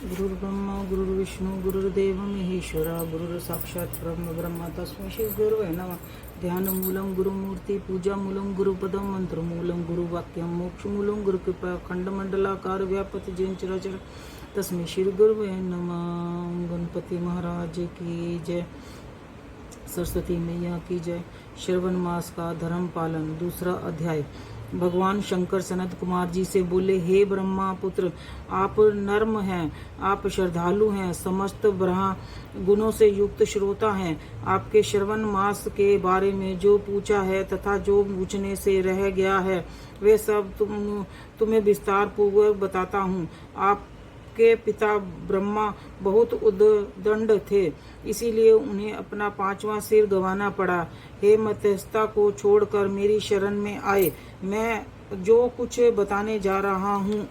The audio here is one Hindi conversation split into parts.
गुरुर्ब्रह्मा गुरुर्विष्णू गुरुर्देव महेश्वरा गुरुर साक्षात परम ब्रह्म तस्मै श्री गुरुवे नमः. ध्यानमूलं गुरुमूर्ति पूजामूलं गुरुपदम मंत्रमूलं गुरुवाक्यम मोक्षमूलं गुरुकृपा खंडमंडलाकार व्यापत जैन चराचर तस्मै श्री गुरुवे नमः. गणपति महाराज की जय. सरस्वती मैया की जय. श्रवण मास का धर्म पालन. दूसरा अध्याय. भगवान शंकर सनत कुमार जी से बोले, हे ब्रह्मा पुत्र, आप नर्म हैं, आप श्रद्धालु हैं, समस्त ब्रह्म गुणों से युक्त श्रोता हैं. आपके श्रवण मास के बारे में जो पूछा है तथा जो पूछने से रह गया है वे सब तुम्हें विस्तार पूर्वक बताता हूँ. आपके पिता ब्रह्मा बहुत उद्दंड थे, इसीलिए उन्हें अपना 5वां सिर गंवाना पड़ा. हे मध्यस्थता को छोड़कर मेरी शरण में आए. मैं जो कुछ बताने जा रहा हूँ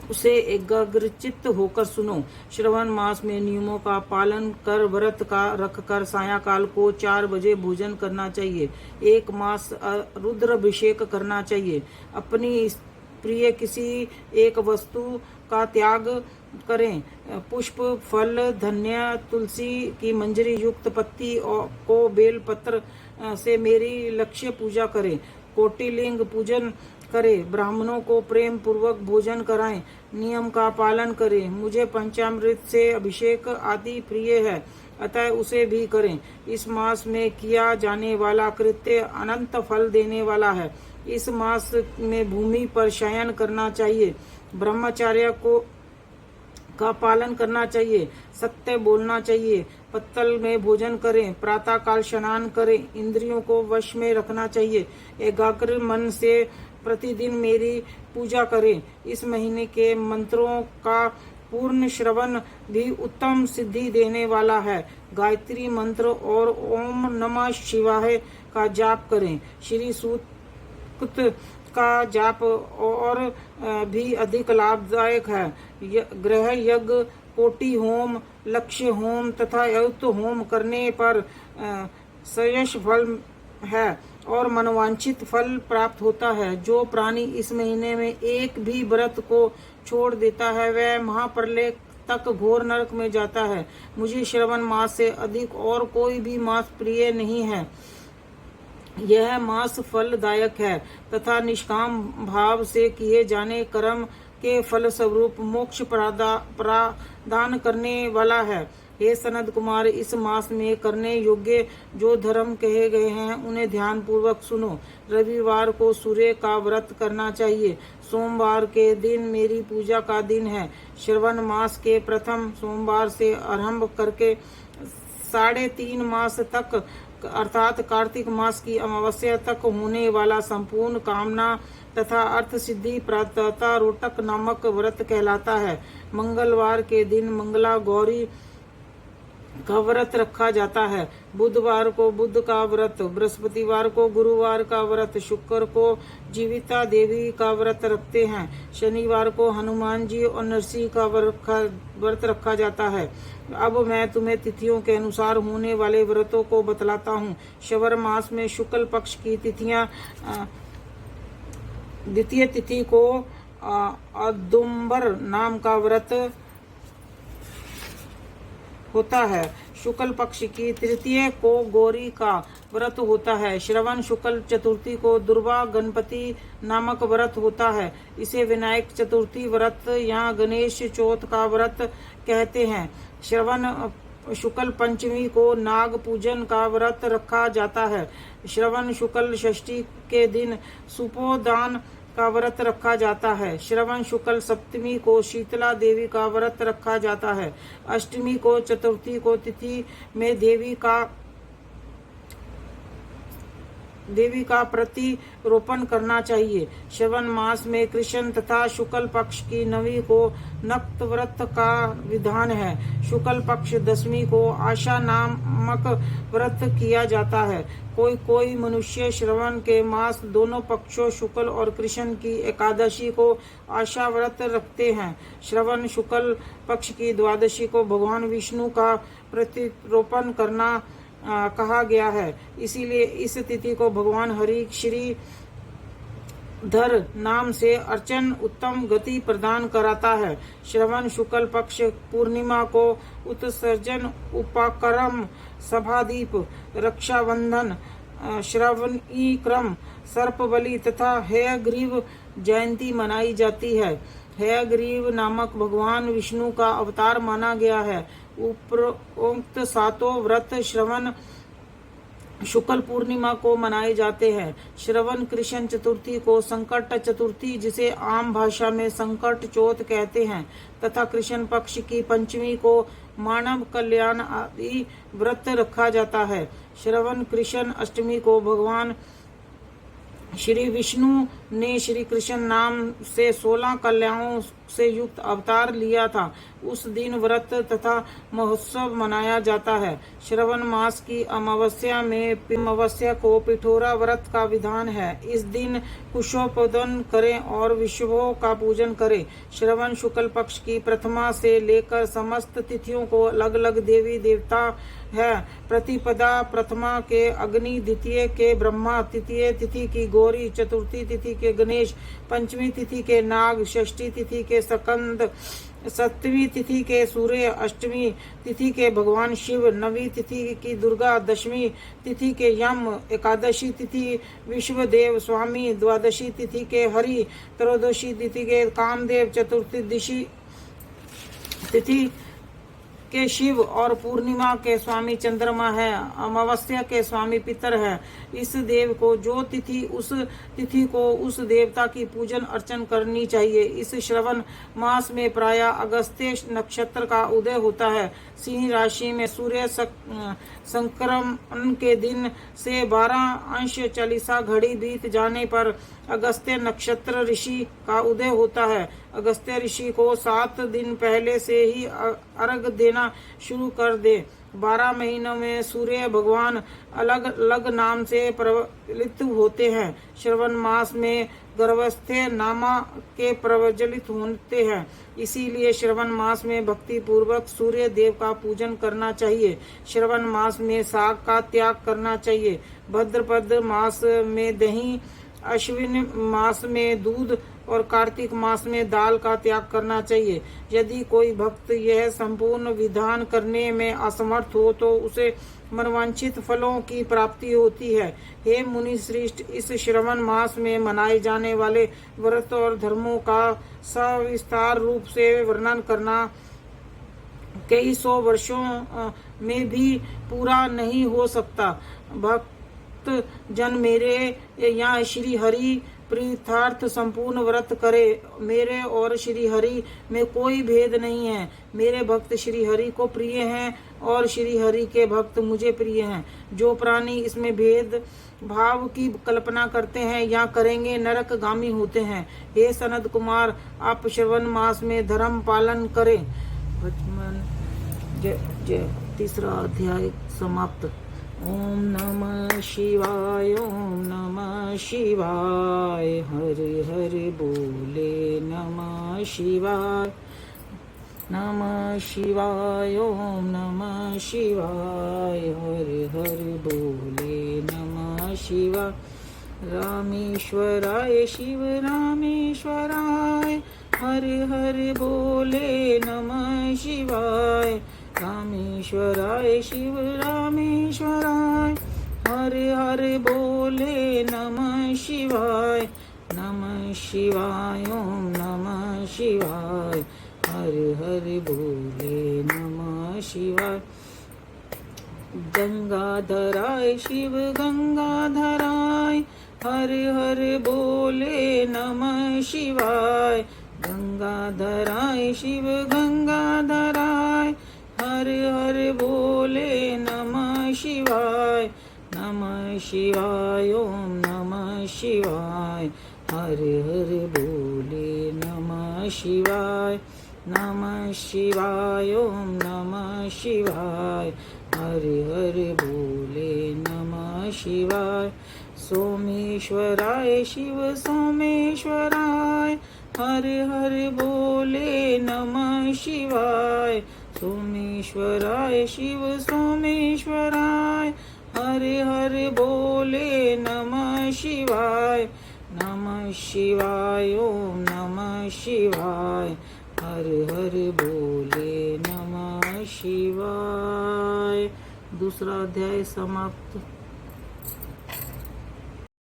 उसे एकाग्रचित्त होकर सुनो. श्रवण मास में नियमों का पालन कर व्रत का रखकर सायंकाल को 4 बजे भोजन करना चाहिए. 1 मास रुद्राभिषेक करना चाहिए. अपनी प्रिय किसी एक वस्तु का त्याग करें. पुष्प, फल, धन्य, तुलसी की मंजरी युक्त पत्ती को बेल पत्र से मेरी लक्ष्य पूजा करें. कोटिलिंग पूजन करें. ब्राह्मणों को प्रेम पूर्वक भोजन कराएं. नियम का पालन करें. मुझे पंचामृत से अभिषेक आदि प्रिय है, अतः उसे भी करें. इस मास में किया जाने वाला कृत्य अनंत फल देने वाला है. इस मास में भूमि पर शयन करना चाहिए. ब्रह्मचर्य का पालन करना चाहिए. सत्य बोलना चाहिए. पत्तल में भोजन करें. प्रातः काल स्नान करें. इंद्रियों को वश में रखना चाहिए. एकाग्र मन से प्रतिदिन मेरी पूजा करें. इस महीने के मंत्रों का पूर्ण श्रवण भी उत्तम सिद्धि देने वाला है. गायत्री मंत्र और ओम नमः शिवाय का जाप करें. श्री सूक्त का जाप और भी अधिक लाभदायक है. ग्रह यज्ञ, कोटि होम, लक्ष्य होम तथा युक्त होम करने पर श्रेष्ठ फल है और मनवांछित फल प्राप्त होता है. जो प्राणी इस महीने में एक भी व्रत को छोड़ देता है वह महाप्रलय तक घोर नरक में जाता है. मुझे श्रवण मास से अधिक और कोई भी मास प्रिय नहीं है. यह मास फलदायक है तथा निष्काम भाव से किए जाने कर्म के फल स्वरूप मोक्ष प्रदान करने वाला है. हे सनत कुमार, इस मास में करने योग्य जो धर्म कहे गए हैं उन्हें ध्यान पूर्वक सुनो. रविवार को सूर्य का व्रत करना चाहिए. सोमवार के दिन मेरी पूजा का दिन है. श्रवण मास के प्रथम सोमवार से आरंभ करके 3.5 मास तक अर्थात कार्तिक मास की अमावस्या तक होने वाला संपूर्ण कामना तथा अर्थ सिद्धि प्राप्तता रोटक नामक व्रत कहलाता है. मंगलवार के दिन मंगला गौरी का व्रत रखा जाता है. बुधवार को बुध का व्रत, बृहस्पतिवार को गुरुवार का व्रत, शुक्र को जीविता देवी का व्रत रखते हैं. शनिवार को हनुमान जी और नरसिंह का व्रत रखा जाता है. अब मैं तुम्हें तिथियों के अनुसार होने वाले व्रतों को बतलाता हूँ. श्रवण मास में शुक्ल पक्ष की तिथियां द्वितीय तिथि को औदुंबर नाम का व्रत होता है. शुक्ल पक्ष की तृतीय को गौरी का व्रत होता है. श्रवण शुक्ल चतुर्थी को दुर्गा गणपति नामक व्रत होता है. इसे विनायक चतुर्थी व्रत या गणेश चौथ का व्रत कहते हैं. श्रवण शुक्ल पंचमी को नाग पूजन का व्रत रखा जाता है. श्रवण शुक्ल षष्ठी के दिन सुपोदान का व्रत रखा जाता है. श्रवण शुक्ल सप्तमी को शीतला देवी का व्रत रखा जाता है. अष्टमी को चतुर्थी को तिथि में देवी का प्रतिरोपण करना चाहिए. श्रवण मास में कृष्ण तथा शुक्ल पक्ष की नवी को नक्त व्रत का विधान है. शुक्ल पक्ष दशमी को आशा नामक व्रत किया जाता है. कोई मनुष्य श्रवण के मास दोनों पक्षों शुक्ल और कृष्ण की एकादशी को आशा व्रत रखते हैं. श्रवण शुक्ल पक्ष की द्वादशी को भगवान विष्णु का प्रतिरोपण करना कहा गया है. इसीलिए इस तिथि को भगवान हरि श्री धर नाम से अर्चन उत्तम गति प्रदान कराता है। श्रवण शुक्ल पक्ष पूर्णिमा को उत्सर्जन, उपाकर्म, सभादीप, रक्षाबंधन, श्रवणी क्रम, सर्पबलि तथा हयग्रीव जयंती मनाई जाती है। हयग्रीव नामक भगवान विष्णु का अवतार माना गया है। उपरोक्त सातों व्रत श्रवण शुक्ल पूर्णिमा को मनाए जाते हैं। श्रवण कृष्ण चतुर्थी को संकट चतुर्थी, जिसे आम भाषा में संकट चौथ कहते हैं, तथा कृष्ण पक्ष की पंचमी को मानव कल्याण आदि व्रत रखा जाता है। श्रवण कृष्ण अष्टमी को भगवान श्री विष्णु ने श्री कृष्ण नाम से 16 कल्याणों से युक्त अवतार लिया था। उस दिन व्रत तथा महोत्सव मनाया जाता है। श्रवण मास की अमावस्या में अमावस्या को पिठोरा व्रत का विधान है। इस दिन कुशोपदन करें और विष्णु का पूजन करें। श्रवण शुक्ल पक्ष की प्रथमा से लेकर समस्त तिथियों को अलग अलग देवी देवता है। प्रतिपदा प्रथमा के अग्नि, द्वितीय के ब्रह्मा, तृतीय तिथि की गौरी, चतुर्थी तिथि के गणेश, पंचमी तिथि के नाग, षष्ठी तिथि के स्कंद, सप्तमी तिथि के सूर्य, अष्टमी तिथि के भगवान शिव, नवी तिथि की दुर्गा, दशमी तिथि के यम, एकादशी तिथि विश्वदेव स्वामी, द्वादशी तिथि के हरि, त्रयोदशी तिथि के कामदेव, चतुर्थी तिथि के शिव और पूर्णिमा के स्वामी चंद्रमा है। अमावस्या के स्वामी पितर है। इस देव को जो तिथि, उस तिथि को उस देवता की पूजन अर्चन करनी चाहिए। इस श्रवण मास में प्रायः अगस्त्य नक्षत्र का उदय होता है। सिंह राशि में सूर्य संक्रमण के दिन से 12 अंश 40 घड़ी बीत जाने पर अगस्त्य नक्षत्र ऋषि का उदय होता है। अगस्त्य ऋषि को 7 दिन पहले से ही अर्घ देना शुरू कर दे। 12 महीनों में सूर्य भगवान अलग अलग नाम से प्रज्वलित होते हैं। श्रवण मास में गर्भस्थ्य नामा के प्रज्वलित होते हैं। इसीलिए श्रवण मास में भक्ति पूर्वक सूर्य देव का पूजन करना चाहिए। श्रवण मास में साग का त्याग करना चाहिए। भाद्रपद मास में दही, अश्विन मास में दूध और कार्तिक मास में दाल का त्याग करना चाहिए। यदि कोई भक्त यह संपूर्ण विधान करने में असमर्थ हो तो उसे मनवांछित फलों की प्राप्ति होती है। हे मुनि श्रेष्ठ, इस श्रवण मास में मनाए जाने वाले व्रत और धर्मों का सविस्तार रूप से वर्णन करना कई 100 वर्षों में भी पूरा नहीं हो सकता। भक्त जन मेरे यहाँ श्री हरि प्रीतार्थ संपूर्ण व्रत करे। मेरे और श्री हरि में कोई भेद नहीं है। मेरे भक्त श्री हरि को प्रिय हैं और श्री हरि के भक्त मुझे प्रिय हैं। जो प्राणी इसमें भेद भाव की कल्पना करते हैं या करेंगे नरक गामी होते हैं। हे सनद कुमार, आप श्रवण मास में धर्म पालन करें। तीसरा अध्याय समाप्त। ओम नमः शिवाय, ओम नमः शिवाय, हरि हरि बोले नमः शिवाय, नमः शिवाय, ओम नमः शिवाय, हरि हरि बोले नमः शिवाय। रामेश्वराय शिव रामेश्वराय, हरि हरि बोले नमः शिवाय। रामेश्वराय शिव रामेश्वराय, हरि हरि बोले नमः शिवाय। नमः शिवाय, ओम नमः शिवाय, हरि हरि बोले नमः शिवाय। गंगाधराय शिव गंगाधराय, हरि हरि बोले नमः शिवाय। गंगाधराय शिव गंगाधराय, हरि हरि बोले नमः शिवाय। नमः शिवाय, ओम नमः शिवाय, हरि हरि बोले नमः शिवाय। नमः शिवाय, ओम नमः शिवाय, हरि हरि बोले नमः शिवाय। सोमेश्वराय शिव सोमेश्वराय, हरि हरि बोले नमः शिवाय। सोमेश्वराय शिव सोमेश्वराय, हरि हरि बोले नमः शिवाय। नमः शिवाय, ओम नमः शिवाय, हर हर बोले नमः शिवाय। दूसरा अध्याय समाप्त।